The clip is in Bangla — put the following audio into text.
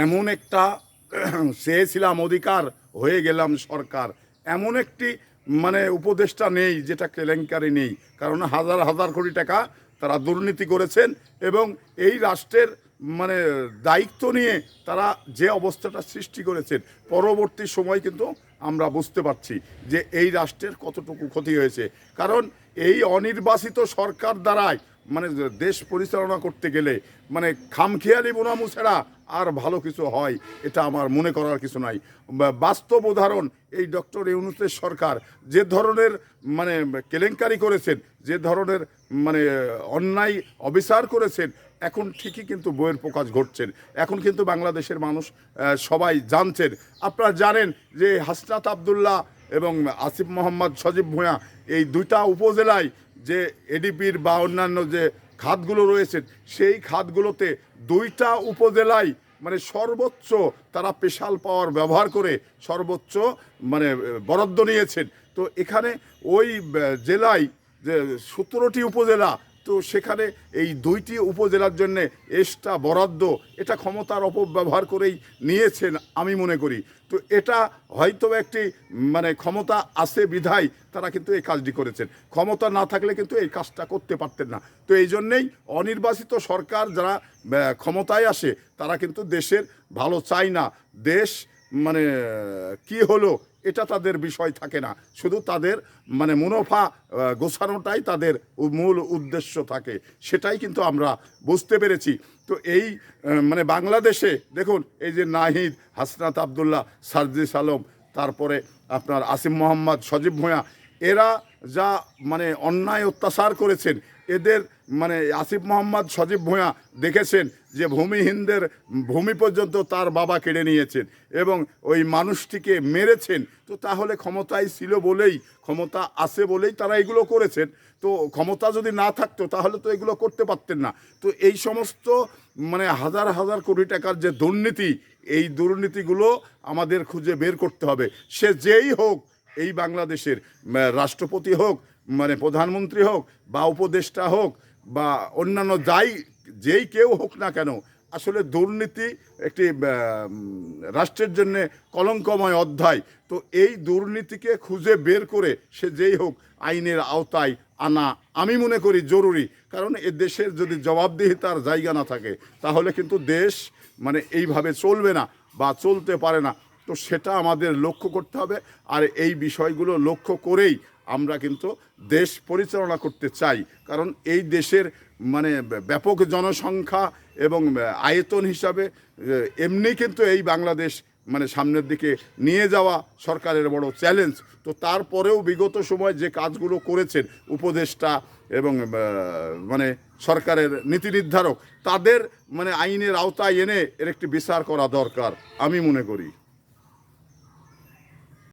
এমন একটা চেয়েছিলাম অধিকার, হয়ে গেলাম সরকার, এমন একটি উপদেষ্টা নেই যেটা কেলেঙ্কারি নেই। কারণ হাজার হাজার কোটি টাকা তারা দুর্নীতি করেছেন এবং এই রাষ্ট্রের মানে দায়িত্ব নিয়ে তারা যে অবস্থাটা সৃষ্টি করেছেন, পরবর্তী সময় কিন্তু আমরা বুঝতে পারছি যে এই রাষ্ট্রের কতটুকু ক্ষতি হয়েছে। কারণ এই অনির্বাচিত সরকার দ্বারাই দেশ পরিচালনা করতে গেলে খামখেয়ালি বোনামু ছাড়া আর ভালো কিছু হয় এটা আমার মনে করার কিছু নাই। বাস্তব উদাহরণ, এই ডক্টর ইউনূসের সরকার যে ধরনের কেলেঙ্কারি করেছেন, যে ধরনের অন্যায় অবিচার করেছেন, এখন ঠিকই কিন্তু বইয়ের প্রকাশ ঘটছেন। এখন কিন্তু বাংলাদেশের মানুষ সবাই জানছেন। আপনারা জানেন যে হাসনাত আবদুল্লাহ এবং আসিফ মোহাম্মদ সজীব ভূঁইয়া এই দুইটা উপজেলায় যে এডিপির বা অন্যান্য যে খাতগুলো রয়েছে, সেই খাতগুলোতে দুইটা উপজেলায় সর্বোচ্চ তারা স্পেশাল পাওয়ার ব্যবহার করে সর্বোচ্চ বরাদ্দ নিয়েছেন। তো এখানে ওই জেলায় যে 17টি উপজেলা, তো সেখানে এই দুইটি উপজেলার জন্যে এক্সট্রা বরাদ্দ, এটা ক্ষমতার অপব্যবহার করেই নিয়েছেন আমি মনে করি। তো এটা হয়তো একটি ক্ষমতা আছে বিধায় তারা কিন্তু এই কাজটি করেছেন, ক্ষমতা না থাকলে কিন্তু এই কাজটা করতে পারতেন না। তো এই জন্যেই অনির্বাচিত সরকার যারা ক্ষমতায় আসে তারা কিন্তু দেশের ভালো চায় না। দেশ কি হলো এটা তাদের বিষয় থাকে না, শুধু তাদের মুনাফা গোছানোটাই তাদের মূল উদ্দেশ্য থাকে। সেটাই কিন্তু আমরা বুঝতে পেরেছি। তো এই বাংলাদেশে দেখুন, এই যে নাহিদ, হাসনাত আবদুল্লাহ, সার্জিস আলম, তারপরে আপনার আসিফ মোহাম্মদ সজীব ভূঁইয়া, এরা যা অন্যায় অত্যাচার করেছেন, এদের আসিফ মোহাম্মদ সজীব ভূঁইয়া দেখেছেন যে ভূমিহীনদের ভূমি পর্যন্ত তার বাবা কেড়ে নিয়েছেন এবং ওই মানুষটিকে মেরেছেন। তো তাহলে ক্ষমতায় ছিল বলেই, ক্ষমতা আছে বলেই তারা এগুলো করেছেন। তো ক্ষমতা যদি না থাকতো তাহলে তো এগুলো করতে পারতেন না। তো এই সমস্ত হাজার হাজার কোটি টাকার যে দুর্নীতি, এই দুর্নীতিগুলো আমাদের খুঁজে বের করতে হবে। সে যেই হোক, এই বাংলাদেশের রাষ্ট্রপতি হোক, প্রধানমন্ত্রী হোক, বা উপদেষ্টা হোক, বা অন্যান্য যেই কেউ হোক না কেন, আসলে দুর্নীতি একটি রাষ্ট্রের জন্যে কলঙ্কময় অধ্যায়। তো এই দুর্নীতিকে খুঁজে বের করে সে যেই হোক আইনের আওতায় আনা আমি মনে করি জরুরি। কারণ এ দেশের যদি জবাবদিহিতার জায়গা না থাকে তাহলে কিন্তু দেশ এইভাবে চলবে না বা চলতে পারে না। তো সেটা আমাদের লক্ষ্য করতে হবে। আর এই বিষয়গুলো লক্ষ্য করেই আমরা কিন্তু দেশ পরিচালনা করতে চাই। কারণ এই দেশের ব্যাপক জনসংখ্যা এবং আয়তন হিসাবে এমনি কিন্তু এই বাংলাদেশ সামনের দিকে নিয়ে যাওয়া সরকারের বড় চ্যালেঞ্জ। তো তারপরেও বিগত সময় যে কাজগুলো করেছেন উপদেষ্টা এবং সরকারের নীতি নির্ধারক, তাদের আইনের আওতায় এনে এর একটি বিচার করা দরকার আমি মনে করি।